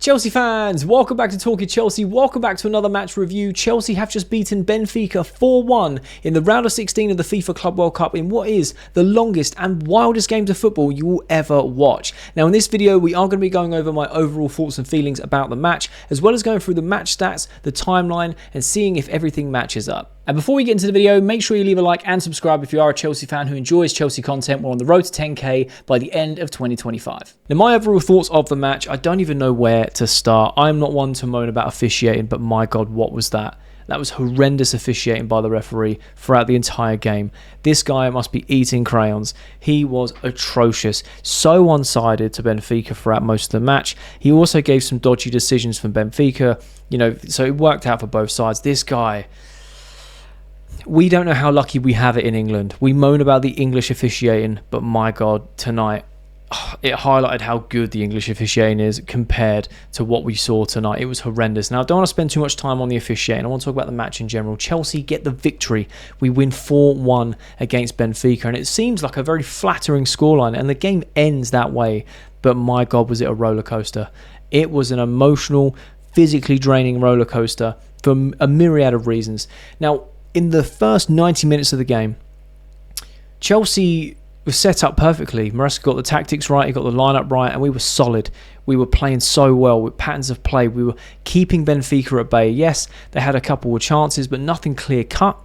Chelsea fans, welcome back to Talking Chelsea. Welcome back to another match review. Chelsea have just beaten Benfica 4-1 in the round of 16 of the FIFA Club World Cup in what is the longest and wildest games of football you will ever watch. Now in this video, we are going to be going over my overall thoughts and feelings about the match, as well as going through the match stats, the timeline, and seeing if everything matches up. And before we get into the video, make sure you leave a like and subscribe if you are a Chelsea fan who enjoys Chelsea content. We're on the road to 10k by the end of 2025. Now, my overall thoughts of the match, I don't even know where to start. I'm not one to moan about officiating, but my God, what was that? That was horrendous officiating by the referee throughout the entire game. This guy must be eating crayons. He was atrocious. So one-sided to Benfica throughout most of the match. He also gave some dodgy decisions from Benfica, so it worked out for both sides. This guy... We don't know how lucky we have it in England. We moan about the English officiating, but my God, tonight, it highlighted how good the English officiating is compared to what we saw tonight. It was horrendous. Now, I don't want to spend too much time on the officiating. I want to talk about the match in general. Chelsea get the victory. We win 4-1 against Benfica, and it seems like a very flattering scoreline, and the game ends that way. But my God, was it a roller coaster. It was an emotional, physically draining roller coaster for a myriad of reasons. Now, in the first 90 minutes of the game, Chelsea was set up perfectly. Maresca got the tactics right, he got the lineup right, and we were solid. We were playing so well with patterns of play. We were keeping Benfica at bay. Yes, they had a couple of chances, but nothing clear cut.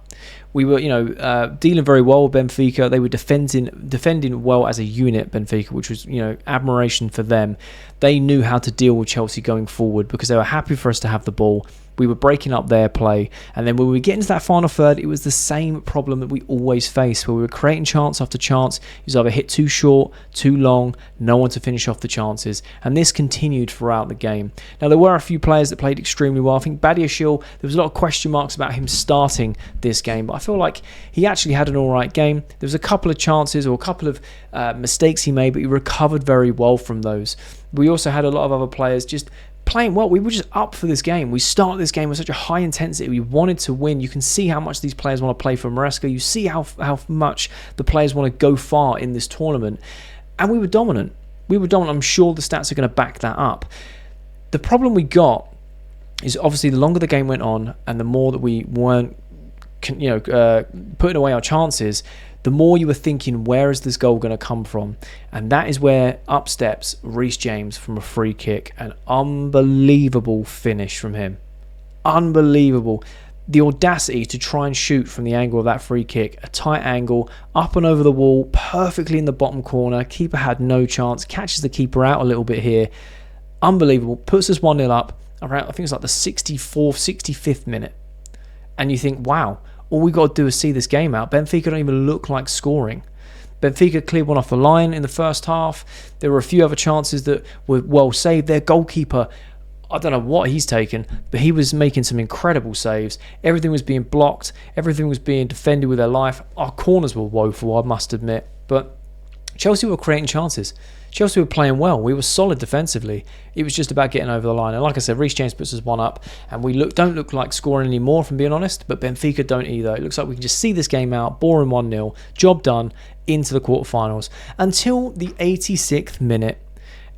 We were, dealing very well with Benfica. They were defending well as a unit, Benfica, which was, admiration for them. They knew how to deal with Chelsea going forward because they were happy for us to have the ball. We were breaking up their play. And then when we get into that final third, it was the same problem that we always face, where we were creating chance after chance. It was either hit too short, too long, no one to finish off the chances. And this continued throughout the game. Now, there were a few players that played extremely well. I think Badiashile, there was a lot of question marks about him starting this game, but I feel like he actually had an all right game. There was a couple of chances or a couple of mistakes he made, but he recovered very well from those. We also had a lot of other players just playing well. We were just up for this game. We started this game with such a high intensity. We wanted to win. You can see how much these players want to play for Maresca. You see how much the players want to go far in this tournament. And we were dominant. I'm sure the stats are going to back that up. The problem we got is obviously the longer the game went on and the more that we weren't putting away our chances, the more you were thinking, where is this goal going to come from? And that is where up steps Reece James from a free kick. An unbelievable finish from him. Unbelievable. The audacity to try and shoot from the angle of that free kick. A tight angle, up and over the wall, perfectly in the bottom corner. Keeper had no chance. Catches the keeper out a little bit here. Unbelievable. Puts us 1-0 up around, I think it's like the 64th, 65th minute. And you think, wow, all we got to do is see this game out. Benfica don't even look like scoring. Benfica cleared one off the line in the first half. There were a few other chances that were well saved. Their goalkeeper, I don't know what he's taken, but he was making some incredible saves. Everything was being blocked. Everything was being defended with their life. Our corners were woeful, I must admit. But Chelsea were creating chances. Chelsea were playing well. We were solid defensively. It was just about getting over the line. And like I said, Reece James puts us one up, and we don't look like scoring anymore, from being honest, but Benfica don't either. It looks like we can just see this game out, boring 1-0, job done, into the quarterfinals, until the 86th minute,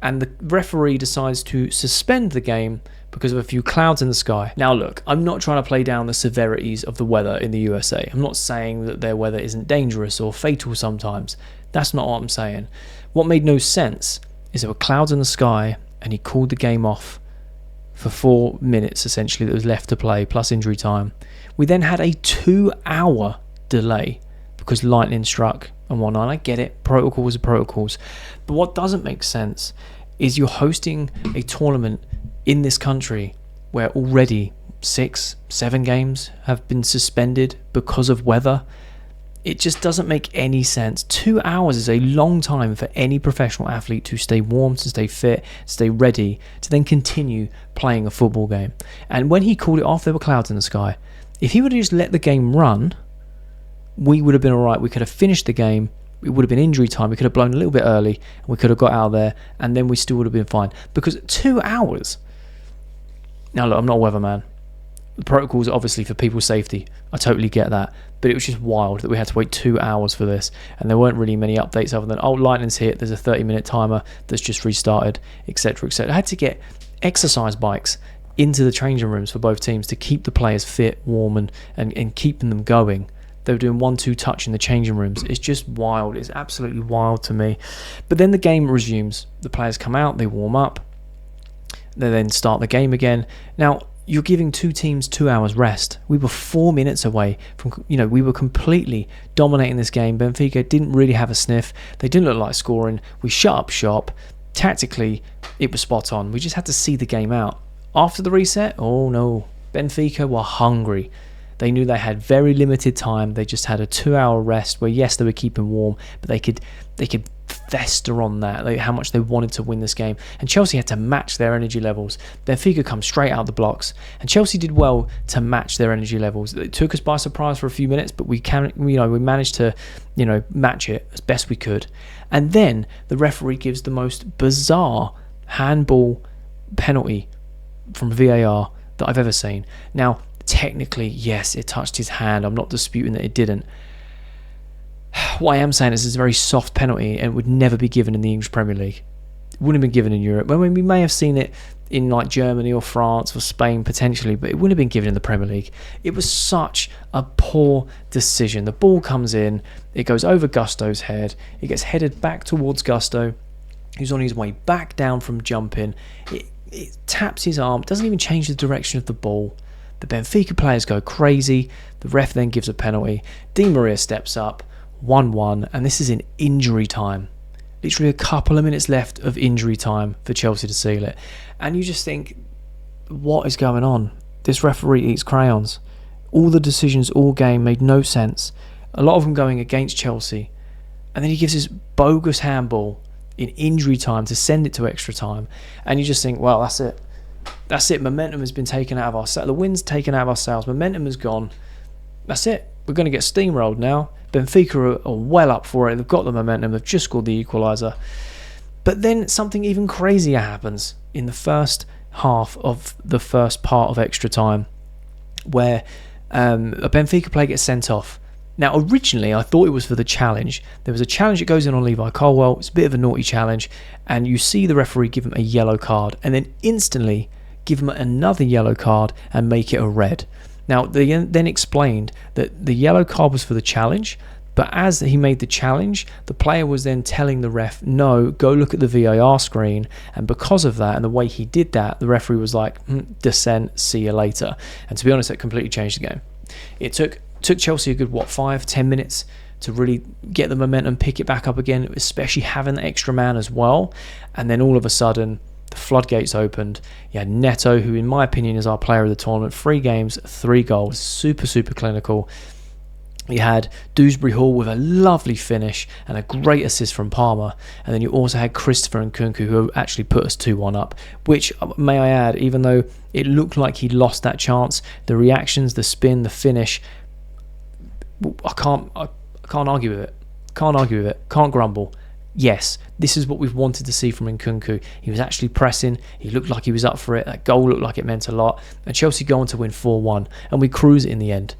and the referee decides to suspend the game because of a few clouds in the sky. Now look, I'm not trying to play down the severities of the weather in the USA. I'm not saying that their weather isn't dangerous or fatal sometimes. That's not what I'm saying. What made no sense is there were clouds in the sky and he called the game off for 4 minutes essentially that was left to play, plus injury time. We then had a 2-hour delay because lightning struck and whatnot. I get it, protocols are protocols. But what doesn't make sense is you're hosting a tournament in this country where already 6-7 games have been suspended because of weather. It just doesn't make any sense. 2 hours is a long time for any professional athlete to stay warm, to stay fit, stay ready, to then continue playing a football game. And when he called it off, there were clouds in the sky. If he would have just let the game run, we would have been all right. We could have finished the game. It would have been injury time. We could have blown a little bit early, and we could have got out of there, and then we still would have been fine. Because 2 hours... Now, look, I'm not a weatherman. The protocols are obviously for people's safety. I totally get that. But it was just wild that we had to wait 2 hours for this. And there weren't really many updates other than, oh, lightning's hit. There's a 30-minute timer that's just restarted, etc., etc. I had to get exercise bikes into the changing rooms for both teams to keep the players fit, warm, and keeping them going. They were doing 1-2 touch in the changing rooms. It's just wild. It's absolutely wild to me. But then the game resumes. The players come out, they warm up, they then start the game again. Now, you're giving two teams 2 hours rest. We were 4 minutes away from, we were completely dominating this game. Benfica didn't really have a sniff. They didn't look like scoring. We shut up shop. Tactically, it was spot on. We just had to see the game out. After the reset, oh no, Benfica were hungry. They knew they had very limited time. They just had a 2 hour rest where, yes, they were keeping warm, but they could fester on that, how much they wanted to win this game. And Chelsea had to match their energy levels. Benfica come straight out the blocks, and Chelsea did well to match their energy levels. It took us by surprise for a few minutes, but we managed to, match it as best we could. And then the referee gives the most bizarre handball penalty from VAR that I've ever seen. Now, technically, yes, it touched his hand. I'm not disputing that it didn't. What I am saying is it's a very soft penalty and would never be given in the English Premier League. It wouldn't have been given in Europe. We may have seen it in like Germany or France or Spain potentially, but it wouldn't have been given in the Premier League. It was such a poor decision. The ball comes in, it goes over Gusto's head, it gets headed back towards Gusto, who's on his way back down from jumping. It taps his arm, doesn't even change the direction of the ball. The Benfica players go crazy. The ref then gives a penalty. Di Maria steps up, 1-1, and this is in injury time. Literally a couple of minutes left of injury time for Chelsea to seal it. And you just think, what is going on? This referee eats crayons. All the decisions all game made no sense. A lot of them going against Chelsea. And then he gives this bogus handball in injury time to send it to extra time. And you just think, well, that's it. That's it. Momentum has been taken out of our sails. The wind's taken out of our sails. Momentum has gone. That's it. We're going to get steamrolled now. Benfica are well up for it. They've got the momentum. They've just scored the equaliser. But then something even crazier happens in the first half of the first part of extra time, where a Benfica player gets sent off. Now, originally, I thought it was for the challenge. There was a challenge that goes in on Levi Colwell. It's a bit of a naughty challenge. And you see the referee give him a yellow card and then instantly give him another yellow card and make it a red. Now, they then explained that the yellow card was for the challenge, but as he made the challenge, the player was then telling the ref, no, go look at the VAR screen. And because of that and the way he did that, the referee was like, dissent, see you later. And to be honest, that completely changed the game. It took Chelsea a good, 5-10 minutes to really get the momentum, pick it back up again, especially having the extra man as well. And then all of a sudden, the floodgates opened. You had Neto, who in my opinion is our player of the tournament. 3 games, 3 goals, super clinical. You had Dewsbury Hall with a lovely finish and a great assist from Palmer. And then you also had Christopher Nkunku, who actually put us 2-1 up, which, may I add, even though it looked like he lost that chance, the reactions, the spin, the finish, I can't argue with it. Can't grumble. Yes, this is what we've wanted to see from Nkunku. He was actually pressing. He looked like he was up for it. That goal looked like it meant a lot. And Chelsea go on to win 4-1. And we cruise it in the end.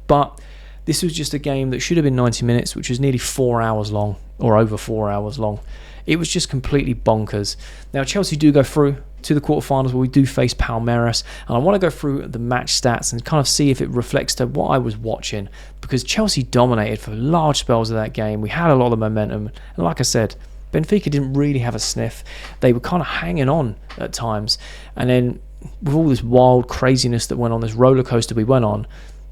But this was just a game that should have been 90 minutes, which was nearly 4 hours long, or over 4 hours long. It was just completely bonkers. Now, Chelsea do go through to the quarterfinals where we do face Palmeiras, and I want to go through the match stats and kind of see if it reflects to what I was watching, because Chelsea dominated for large spells of that game. We had a lot of the momentum, and like I said, Benfica didn't really have a sniff. They were kind of hanging on at times, and then with all this wild craziness that went on, this roller coaster we went on,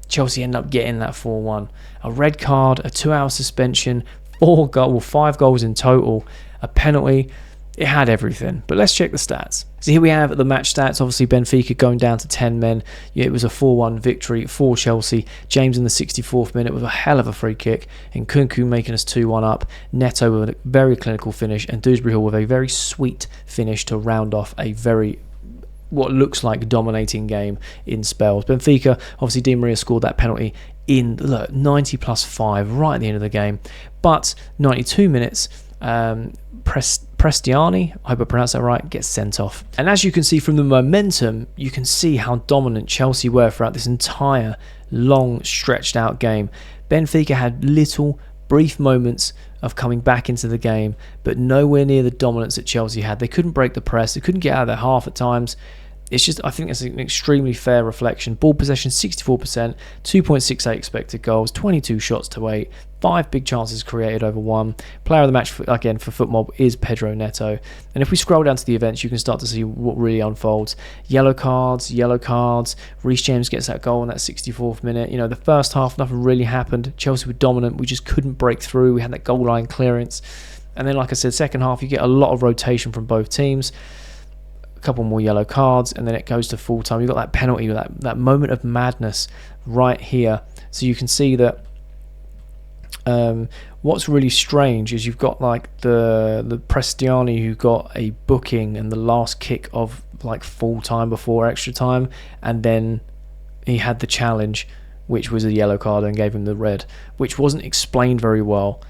Chelsea ended up getting that 4-1. A red card, a 2-hour suspension, 5 goals in total, a penalty. It had everything. But let's check the stats. So here we have the match stats. Obviously, Benfica going down to 10 men. It was a 4-1 victory for Chelsea. James in the 64th minute with a hell of a free kick. And Nkunku making us 2-1 up. Neto with a very clinical finish. And Dewsbury Hall with a very sweet finish to round off a very, what looks like, dominating game in spells. Benfica, obviously Di Maria scored that penalty in 90 plus 5 right at the end of the game. But 92 minutes, Prestiani, I hope I pronounced that right, gets sent off. And as you can see from the momentum, you can see how dominant Chelsea were throughout this entire long stretched out game. Benfica had little brief moments of coming back into the game, but nowhere near the dominance that Chelsea had. They couldn't break the press. They couldn't get out of their half at times. It's just, I think it's an extremely fair reflection. Ball possession 64%, 2.68 expected goals, 22 shots to 8, 5 big chances created over 1. Player of the match, again, for FootMob is Pedro Neto. And if we scroll down to the events, you can start to see what really unfolds. Yellow cards. Reece James gets that goal in that 64th minute. You know, the first half, nothing really happened. Chelsea were dominant. We just couldn't break through. We had that goal line clearance. And then, like I said, second half, you get a lot of rotation from both teams. A couple more yellow cards, and then it goes to full time. You've got that penalty, that moment of madness right here. So you can see that what's really strange is you've got like the Prestiani who got a booking and the last kick of like full time before extra time, and then he had the challenge, which was a yellow card, and gave him the red, which wasn't explained very well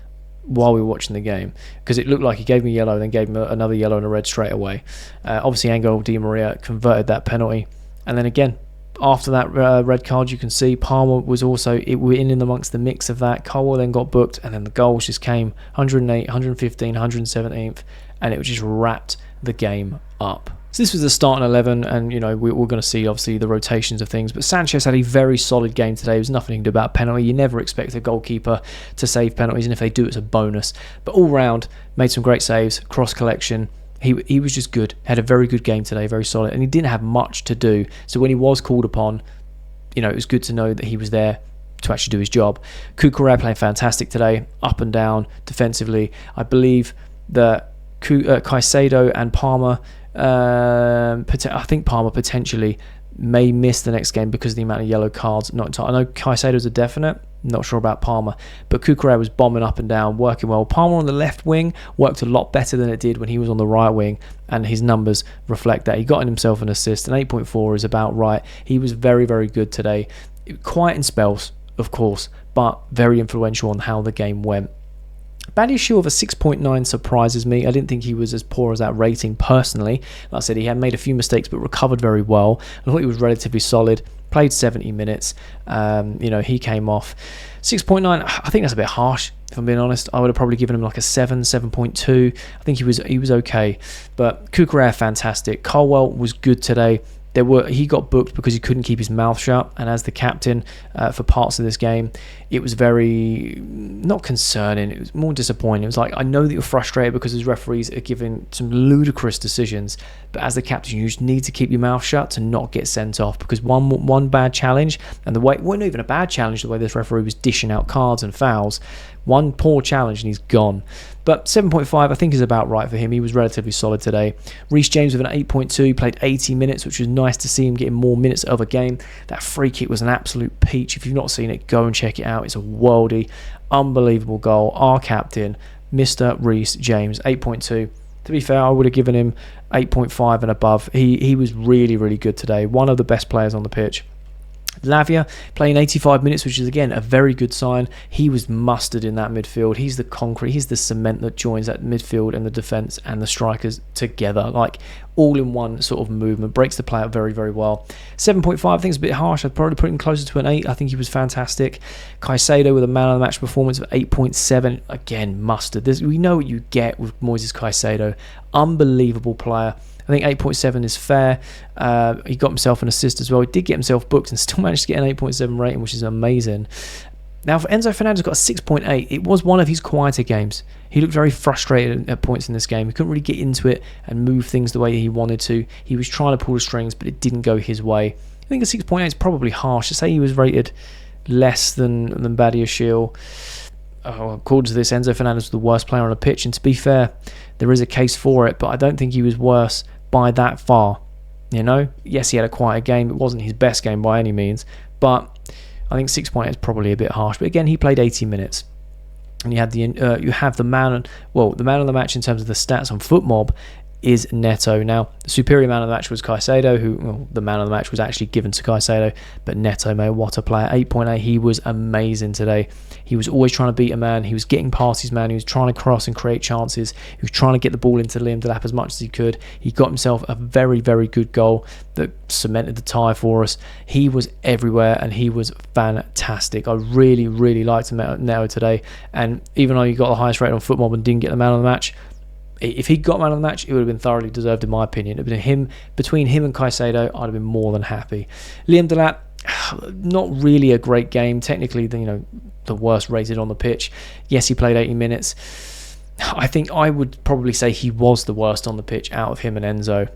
while we were watching the game, because it looked like he gave me yellow, then gave him another yellow and a red straight away. Obviously Angel Di Maria converted that penalty, and then again after that red card, you can see Palmer was also in amongst the mix of that. Colwell then got booked, and then the goals just came 108, 115, 117th, and it just wrapped the game up. So this was the starting 11, and you know we're going to see obviously the rotations of things. But Sanchez had a very solid game today. There was nothing to do about penalty. You never expect a goalkeeper to save penalties, and if they do, it's a bonus. But all round, made some great saves, cross collection. He was just good. Had a very good game today, very solid, and he didn't have much to do. So when he was called upon, you know, it was good to know that he was there to actually do his job. Cucurella playing fantastic today, up and down defensively. I believe that Caicedo and Palmer. I think Palmer potentially may miss the next game because of the amount of yellow cards. I know Caicedo's a definite, not sure about Palmer, but Cucurella was bombing up and down, working well. Palmer on the left wing worked a lot better than it did when he was on the right wing, and his numbers reflect that. He got himself an assist, and 8.4 is about right. He was very, very good today. Quiet in spells, of course, but very influential on how the game went. Badiashile of a 6.9 surprises me. I didn't think he was as poor as that rating personally. Like I said, he had made a few mistakes but recovered very well. I thought he was relatively solid. Played 70 minutes. You know, he came off. 6.9, I think that's a bit harsh, if I'm being honest. I would have probably given him like a 7.2. I think he was okay. But Cucurella, fantastic. Colwell was good today. He got booked because he couldn't keep his mouth shut, and as the captain for parts of this game, it was very, not concerning, it was more disappointing. It was like, I know that you're frustrated because his referees are giving some ludicrous decisions, but as the captain, you just need to keep your mouth shut to not get sent off, because one bad challenge, and the way, well, not even a bad challenge, the way this referee was dishing out cards and fouls, one poor challenge and he's gone. But 7.5 I think is about right for him. He was relatively solid today. Reece James with an 8.2, played 80 minutes, which was nice to see him getting more minutes of a game. That free kick was an absolute peach. If you've not seen it, go and check it out. It's a worldie, unbelievable goal. Our captain, Mr. Reece James, 8.2. To be fair, I would have given him 8.5 and above. He was really, really good today. One of the best players on the pitch. Lavia playing 85 minutes, which is again a very good sign. He was mustard in that midfield. He's the concrete, he's the cement that joins that midfield and the defence and the strikers together, like all in one sort of movement. Breaks the play up very, very well. 7.5 I think is a bit harsh. I'd probably put him closer to an 8. I think he was fantastic. Caicedo with a man of the match performance of 8.7. Again, mustard. We know what you get with Moises Caicedo. Unbelievable player. I think 8.7 is fair. He got himself an assist as well. He did get himself booked and still managed to get an 8.7 rating, which is amazing. Now, for Enzo Fernandez, got a 6.8. It was one of his quieter games. He looked very frustrated at points in this game. He couldn't really get into it and move things the way he wanted to. He was trying to pull the strings, but it didn't go his way. I think a 6.8 is probably harsh. To say he was rated less than Badiashile. According to this, Enzo Fernandez was the worst player on the pitch. And to be fair, there is a case for it, but I don't think he was worse by that far. You know, yes, he had a quieter game. It wasn't his best game by any means, but I think 6.8 is probably a bit harsh. But again, he played 80 minutes, and you have the man of the match in terms of the stats on FootMob is Neto. Now, the superior man of the match was Caicedo, the man of the match was actually given to Caicedo, but Neto, mate, what a player. 8.8, he was amazing today. He was always trying to beat a man. He was getting past his man. He was trying to cross and create chances. He was trying to get the ball into Liam Delap as much as he could. He got himself a very, very good goal that cemented the tie for us. He was everywhere and he was fantastic. I really, really liked Neto today. And even though he got the highest rate on Footmob and didn't get the man of the match, if he got man of the match, it would have been thoroughly deserved in my opinion. It would have been between him and Caicedo, I'd have been more than happy. Liam Delap, not really a great game. Technically, the worst rated on the pitch. Yes, he played 80 minutes. I think I would probably say he was the worst on the pitch out of him and Enzo.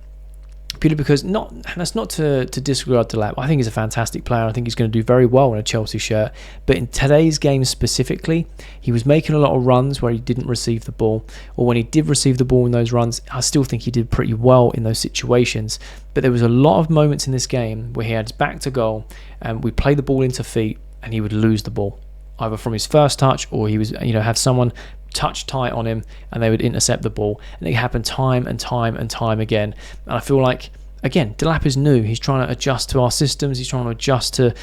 Purely because, that's not to disregard Delap. I think he's a fantastic player. I think he's going to do very well in a Chelsea shirt. But in today's game specifically, he was making a lot of runs where he didn't receive the ball. Or when he did receive the ball in those runs, I still think he did pretty well in those situations. But there was a lot of moments in this game where he had his back to goal and we played the ball into feet and he would lose the ball. Either from his first touch or he was, have someone touch tight on him and they would intercept the ball. And it happened time and time and time again. And I feel like, again, Delap is new. He's trying to adjust to our systems. He's trying to adjust to,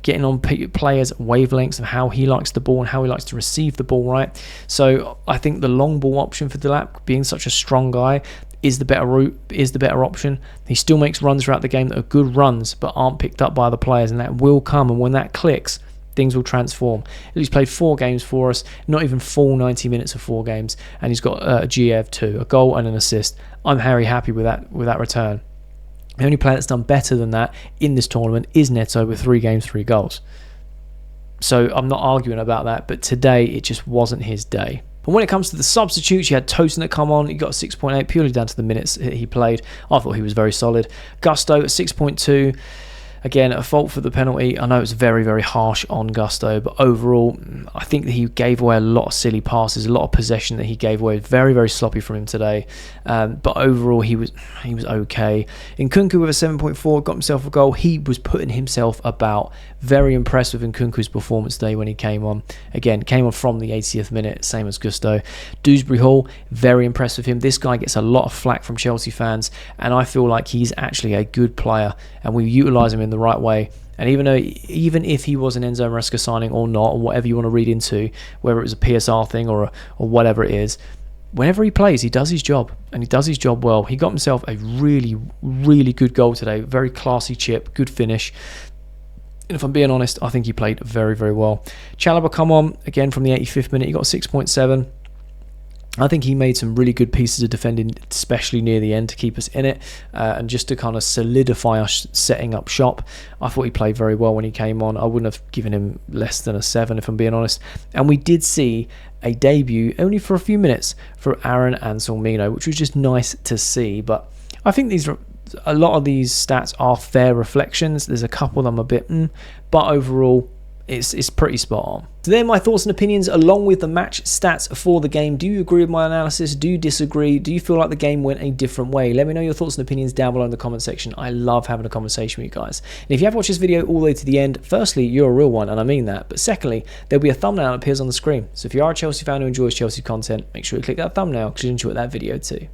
getting on players' wavelengths of how he likes the ball and how he likes to receive the ball, right? So I think the long ball option for Delap, being such a strong guy, is the better route, is the better option. He still makes runs throughout the game that are good runs but aren't picked up by other players, and that will come. And when that clicks, things will transform. He's played 4 games for us, not even full 90 minutes of 4 games, and he's got a GF too, a goal and an assist. I'm very happy with that return. The only player that's done better than that in this tournament is Neto with 3 games, 3 goals. So I'm not arguing about that, but today it just wasn't his day. And when it comes to the substitutes, you had Tosin that come on. He got a 6.8 purely down to the minutes he played. I thought he was very solid. Gusto at 6.2. Again, a fault for the penalty. I know it's very, very harsh on Gusto, but overall, I think that he gave away a lot of silly passes, a lot of possession that he gave away. Very, very sloppy from him today. But overall, he was okay. Nkunku with a 7.4, got himself a goal. He was putting himself about. Very impressed with Nkunku's performance today when he came on. Again, came on from the 80th minute, same as Gusto. Dewsbury Hall, very impressed with him. This guy gets a lot of flack from Chelsea fans, and I feel like he's actually a good player, and we utilise him in the right way. And even if he was an Enzo Maresca signing or not, or whatever you want to read into, whether it was a PSR thing or whatever it is, whenever he plays, he does his job, and he does his job well. He got himself a really, really good goal today. Very classy chip, good finish. And if I'm being honest, I think he played very, very well. Chalobah come on, again from the 85th minute. He got 6.7. I think he made some really good pieces of defending, especially near the end, to keep us in it and just to kind of solidify us setting up shop. I thought he played very well when he came on. I wouldn't have given him less than a 7 if I'm being honest. And we did see a debut only for a few minutes for Aaron Anselmino, which was just nice to see. But I think a lot of these stats are fair reflections. There's a couple I'm a bit but overall it's pretty spot on. So there are my thoughts and opinions along with the match stats for the game. Do you agree with my analysis? Do you disagree? Do you feel like the game went a different way? Let me know your thoughts and opinions down below in the comment section. I love having a conversation with you guys. And if you have watched this video all the way to the end, firstly, you're a real one, and I mean that. But secondly, there'll be a thumbnail that appears on the screen. So if you are a Chelsea fan who enjoys Chelsea content, make sure you click that thumbnail because you enjoy that video too.